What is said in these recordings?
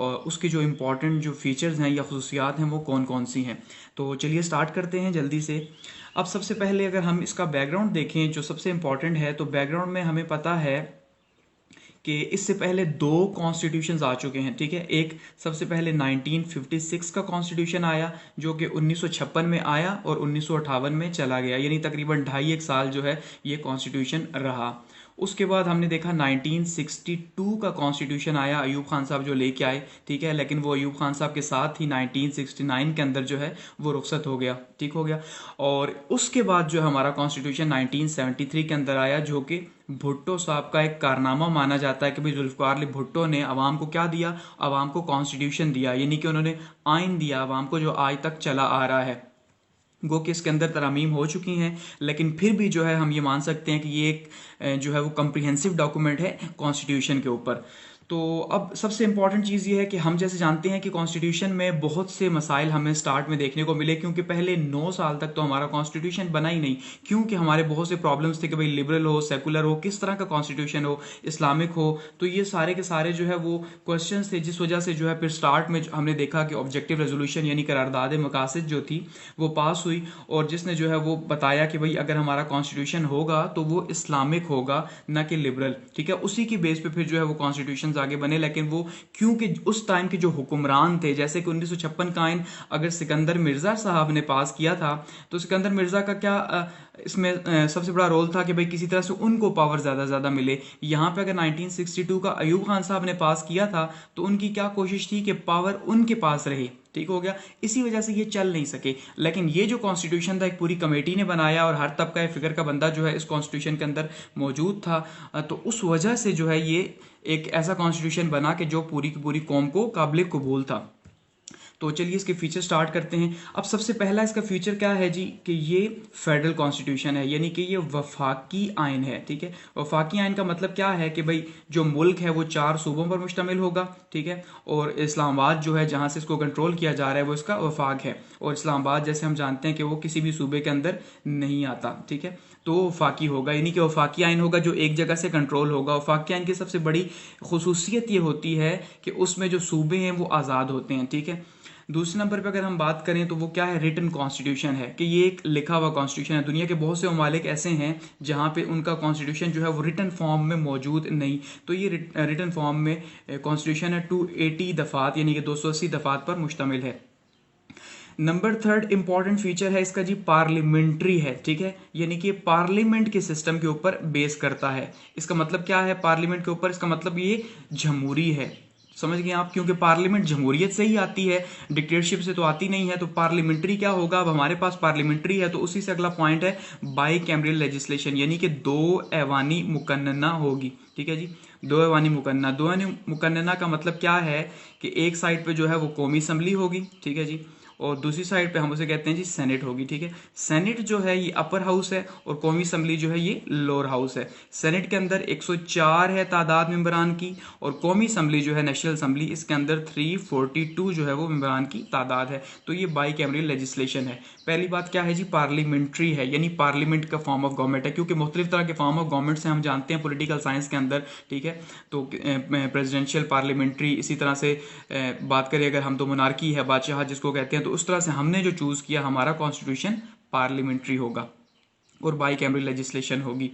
और उसके जो इम्पोर्टेंट जो फीचर्स हैं या खसूसियात हैं वो कौन कौन सी हैं। तो चलिए स्टार्ट करते हैं जल्दी से। अब सबसे पहले अगर हम इसका बैकग्राउंड देखें जो सबसे इम्पॉर्टेंट है, तो बैकग्राउंड में हमें पता है कि इससे पहले दो कॉन्स्टिट्यूशंस आ चुके हैं। ठीक है, एक सबसे पहले 1956 का कॉन्स्टिट्यूशन आया जो कि 1956 में आया और 1958 में चला गया, यानी तकरीबन 2.5 साल जो है ये कॉन्स्टिट्यूशन रहा। उसके बाद हमने देखा 1962 का कॉन्स्टिट्यूशन आया, अयूब खान साहब जो लेके आए। ठीक है, लेकिन वो अयूब खान साहब के साथ ही 1969 के अंदर जो है वो रुखसत हो गया, ठीक हो गया। और उसके बाद जो हमारा कॉन्स्टिट्यूशन 1973 के अंदर आया जो कि भुट्टो साहब का एक कारनामा माना जाता है कि भाई जुल्फ़िकार अली भुट्टो ने अवाम को क्या दिया, अवाम को कॉन्स्टिट्यूशन दिया, यानी कि उन्होंने आइन दिया अवाम को जो आज तक चला आ रहा है। गो कि इसके अंदर तरमीम हो चुकी हैं, लेकिन फिर भी जो है हम ये मान सकते हैं कि ये एक जो है वो कम्प्रिहेंसिव डॉक्यूमेंट है कॉन्स्टिट्यूशन के ऊपर। तो अब सबसे इंपॉर्टेंट चीज़ ये है कि हम जैसे जानते हैं कि कॉन्स्टिट्यूशन में बहुत से मसाइल हमें स्टार्ट में देखने को मिले, क्योंकि पहले 9 साल तक तो हमारा कॉन्स्टिट्यूशन बना ही नहीं, क्योंकि हमारे बहुत से प्रॉब्लम्स थे कि भाई लिबरल हो, सेकुलर हो, किस तरह का कॉन्स्टिट्यूशन हो, इस्लामिक हो। तो ये सारे के सारे जो है वो क्वेश्चन थे, जिस वजह से जो है फिर स्टार्ट में हमने देखा कि ऑब्जेक्टिव रेजोल्यूशन यानी करारदाद मकासद जो थी वो पास हुई, और जिसने जो है वो बताया कि भाई अगर हमारा कॉन्स्टिट्यूशन होगा तो वो इस्लामिक होगा ना कि लिबरल। ठीक है, उसी की बेस पे फिर जो है वो कॉन्स्टिट्यूशन आगे बने। लेकिन वो क्योंकि उस टाइम के जो हुक्मरान थे, जैसे कि 1956 का आइन अगर सिकंदर मिर्जा साहब ने पास किया था, तो सिकंदर मिर्जा का क्या इसमें सबसे बड़ा रोल था कि भाई किसी तरह से उनको पावर ज़्यादा मिले। यहाँ पे अगर 1962 का अयूब खान साहब ने पास किया था तो उनकी क्या कोशिश थी कि पावर उनके पास रहे, ठीक हो गया, इसी वजह से ये चल नहीं सके। लेकिन ये जो कॉन्स्टिट्यूशन था एक पूरी कमेटी ने बनाया और हर तबका फिक्र का बंदा जो है इस कॉन्स्टिट्यूशन के अंदर मौजूद था, तो उस वजह से जो है ये एक ऐसा कॉन्स्टिट्यूशन बना कि जो पूरी की पूरी कौम को काबिल कबूल था। तो चलिए इसके फीचर स्टार्ट करते हैं। अब सबसे पहला इसका फीचर क्या है जी, कि ये फेडरल कॉन्स्टिट्यूशन है, यानी कि ये वफाकी आइन है। ठीक है, वफाकी आइन का मतलब क्या है कि भाई जो मुल्क है वो 4 सूबों पर मुश्तमिल होगा। ठीक है, और इस्लामाबाद जो है जहाँ से इसको कंट्रोल किया जा रहा है वो इसका वफाक है, और इस्लामाबाद जैसे हम जानते हैं कि वो किसी भी सूबे के अंदर नहीं आता। ठीक है, तो वफाकी होगा, यानी कि वफाकी आइन होगा जो एक जगह से कंट्रोल होगा। वफाकी आइन की सबसे बड़ी खसूसियत ये होती है कि उसमें जो सूबे हैं वो आज़ाद होते हैं। ठीक है, दूसरे नंबर पे अगर हम बात करें तो वो क्या है, रिटन कॉन्स्टिट्यूशन है, कि ये एक लिखा हुआ कॉन्स्टिट्यूशन है। दुनिया के बहुत से ममालिक ऐसे हैं जहाँ पे उनका कॉन्स्टिट्यूशन जो है वो रिटन फॉर्म में मौजूद नहीं, तो ये रिटन फॉर्म में कॉन्स्टिट्यूशन है 280 दफात यानी कि 280 दफात पर मुश्तमिल है। नंबर थर्ड इंपॉर्टेंट फीचर है इसका जी, पार्लियामेंट्री है। ठीक है, यानी कि पार्लियामेंट के सिस्टम के ऊपर बेस करता है। इसका मतलब क्या है पार्लियामेंट के ऊपर, इसका मतलब ये जमहूरी है। समझ गए आप, क्योंकि पार्लियामेंट जमहूरियत से ही आती है, डिक्टेटरशिप से तो आती नहीं है। तो पार्लियामेंट्री क्या होगा, अब हमारे पास पार्लियामेंट्री है तो उसी से अगला पॉइंट है बाई कैमरल लेजिस्लेशन, यानी कि 2 ऐवानी मुकन्नना होगी। ठीक है जी, 2 ऐवानी मुकन्ना। 2 ऐवानी मुकन्नना का मतलब क्या है कि एक साइड पे जो है वो कौमी असम्बली होगी, ठीक है जी, और दूसरी साइड पे हम उसे कहते हैं जी सेनेट होगी। ठीक है, सेनेट जो है ये अपर हाउस है और कौमी असम्बली जो है ये लोअर हाउस है। सेनेट के अंदर 104 है तादाद मेंबरान की, और कौमी असम्बली जो है नेशनल असम्बली, इसके अंदर 342 जो है वो मेंबरान की तादाद है। तो ये बाई कैमरल लेजिस्लेशन है। पहली बात क्या है जी, पार्लियामेंट्री है, यानी पार्लियामेंट का फॉर्म ऑफ गवर्नमेंट है, क्योंकि मुख्तलिफ तरह के फॉर्म ऑफ गवर्नमेंट से हम जानते हैं पॉलिटिकल साइंस के अंदर। ठीक है, तो प्रेसिडेंशियल, पार्लियामेंट्री, इसी तरह से बात करें अगर हम तो मोनार्की है, बादशाह जिसको कहते हैं, तो उस तरह से हमने जो चूज़ किया हमारा कॉन्स्टिट्यूशन पार्लियामेंट्री होगा और बाई कैमरल लेजिस्लेशन होगी।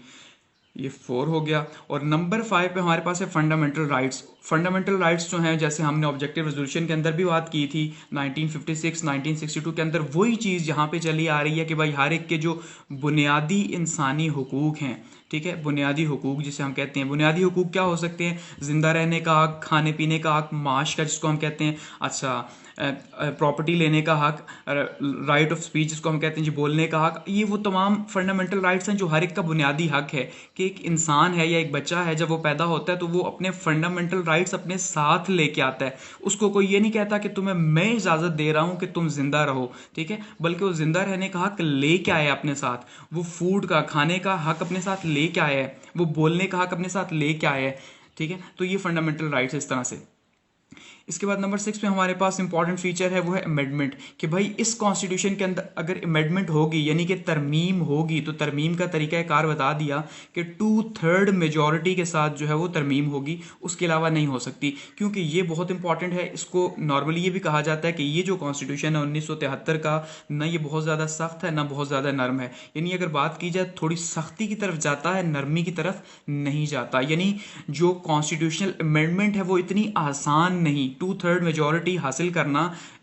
ये 4 हो गया। और नंबर 5 पे हमारे पास है फंडामेंटल राइट्स। फंडामेंटल राइट्स जो हैं, जैसे हमने ऑब्जेक्टिव रेजोल्यूशन के अंदर भी बात की थी 1956 1962 के अंदर, वही चीज़ यहाँ पे चली आ रही है कि भाई हर एक के जो बुनियादी इंसानी हुकूक हैं, ठीक है, बुनियादी हुकूक जिसे हम कहते हैं, बुनियादी हुकूक क्या हो सकते हैं, जिंदा रहने का हक, खाने पीने का हक, माश का जिसको हम कहते हैं, अच्छा प्रॉपर्टी लेने का हक, राइट ऑफ स्पीच जिसको हम कहते हैं जी बोलने का हक, ये वो तमाम फंडामेंटल राइट्स हैं जो हर एक का बुनियादी हक है। कि एक इंसान है या एक बच्चा है जब वो पैदा होता है तो वो अपने फंडामेंटल राइट्स अपने साथ लेके आता है। उसको कोई ये नहीं कहता कि तुम्हें मैं इजाज़त दे रहा हूँ कि तुम जिंदा रहो, ठीक है, बल्कि वो जिंदा रहने का हक लेके आया अपने साथ, वो फूड का, खाने का हक अपने साथ लेके आया है, वो बोलने का हक अपने साथ लेके आया है। ठीक है, तो ये फंडामेंटल राइट्स इस तरह से। इसके बाद नंबर 6 पे हमारे पास इंपॉर्टेंट फीचर है, वो है अमेंडमेंट, कि भाई इस कॉन्स्टिट्यूशन के अंदर अगर अमेंडमेंट होगी यानी कि तरमीम होगी, तो तरमीम का तरीक़ाकार बता दिया कि 2/3 मेजॉरिटी के साथ जो है वो तरमीम होगी, उसके अलावा नहीं हो सकती। क्योंकि ये बहुत इंपॉर्टेंट है, इसको नॉर्मली ये भी कहा जाता है कि ये जो कॉन्स्टिट्यूशन है 1973 का, ना ये बहुत ज़्यादा सख्त है ना बहुत ज़्यादा नरम है। यानी अगर बात की जाए थोड़ी सख्ती की तरफ जाता है, नरमी की तरफ नहीं जाता। यानी जो कॉन्स्टिट्यूशनल अमेंडमेंट है वो इतनी आसान नहीं, 2/3 मेजॉरिटी हासिल करना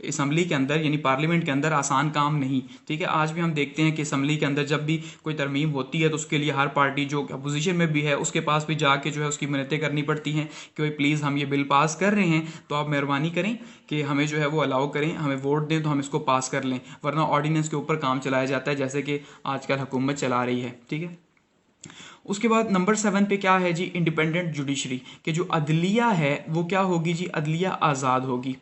असम्बली के अंदर यानी पार्लियामेंट के अंदर आसान काम नहीं। ठीक है, आज भी हम देखते हैं कि असम्बली के अंदर जब भी कोई तरमीम होती है तो उसके लिए हर पार्टी जो अपोजिशन में भी है उसके पास भी जाके जो है उसकी मिन्नतें करनी पड़ती हैं कि भाई प्लीज़ हम ये बिल पास कर रहे हैं तो आप मेहरबानी करें कि हमें जो है वो अलाउ करें, हमें वोट दें तो हम इसको पास कर लें, वरना ऑर्डिनेंस के ऊपर काम चलाया जाता है जैसे कि आजकल हुकूमत चला रही है। ठीक है, उसके बाद नंबर 7 पे क्या है जी, इंडिपेंडेंट जुडिशरी, कि जो अदलिया है वो क्या होगी जी, अदलिया आज़ाद होगी।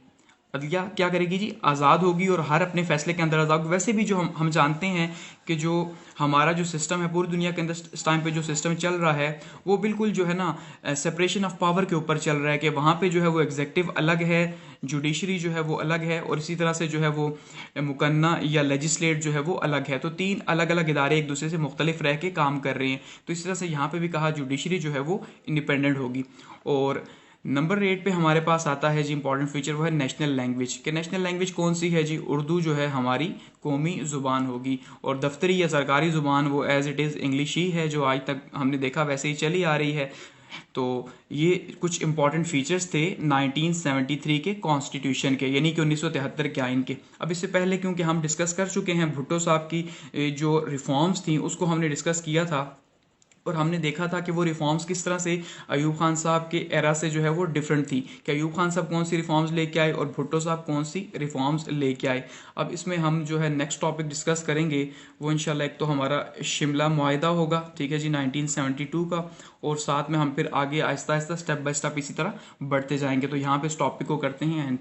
अदलिया क्या करेगी जी, आज़ाद होगी और हर अपने फैसले के अंदर आज़ाद होगी। वैसे भी जो हम जानते हैं कि जो हमारा जो सिस्टम है पूरी दुनिया के अंदर इस टाइम पे जो सिस्टम चल रहा है वो बिल्कुल जो है ना सेपरेशन ऑफ पावर के ऊपर चल रहा है, कि वहाँ पे जो है वो एग्जेक्टिव अलग है, जुडिशरी जो है वो अलग है, और इसी तरह से जो है वो मुकन्ना या लेजिस्लेट जो है वो अलग है। तो 3 अलग अलग इदारे एक दूसरे से मुख्तलिफ रह के काम कर रहे हैं। तो इस तरह से यहाँ पे भी कहा जुडिशरी जो है वो इंडिपेंडेंट होगी। और नंबर 8 पे हमारे पास आता है जी इंपॉर्टेंट फीचर, वो है नेशनल लैंग्वेज, कि नेशनल लैंग्वेज कौन सी है जी, उर्दू जो है हमारी कौमी ज़ुबान होगी, और दफ्तरी या सरकारी ज़ुबान वो एज़ इट इज़ इंग्लिश ही है, जो आज तक हमने देखा वैसे ही चली आ रही है। तो ये कुछ इंपॉर्टेंट फीचर्स थे 1973 के कॉन्स्टिट्यूशन के, यानी कि 1973 के आइन के। अब इससे पहले क्योंकि हम डिस्कस कर चुके हैं भुट्टो साहब की जो रिफॉर्म्स थी उसको हमने डिस्कस किया था, और हमने देखा था कि वो रिफॉर्म्स किस तरह से अयूब खान साहब के एरा से जो है वो डिफरेंट थी, कि अयूब खान साहब कौन सी रिफॉर्म्स लेके आए और भुट्टो साहब कौन सी रिफॉर्म्स लेके आए। अब इसमें हम जो है नेक्स्ट टॉपिक डिस्कस करेंगे वो इंशाल्लाह एक तो हमारा शिमला मुआहिदा होगा, ठीक है जी, 1972 का, और साथ में हम फिर आगे Aahista Aahista step by step इसी तरह बढ़ते जाएंगे। तो यहाँ पे इस टॉपिक को करते हैं एंड।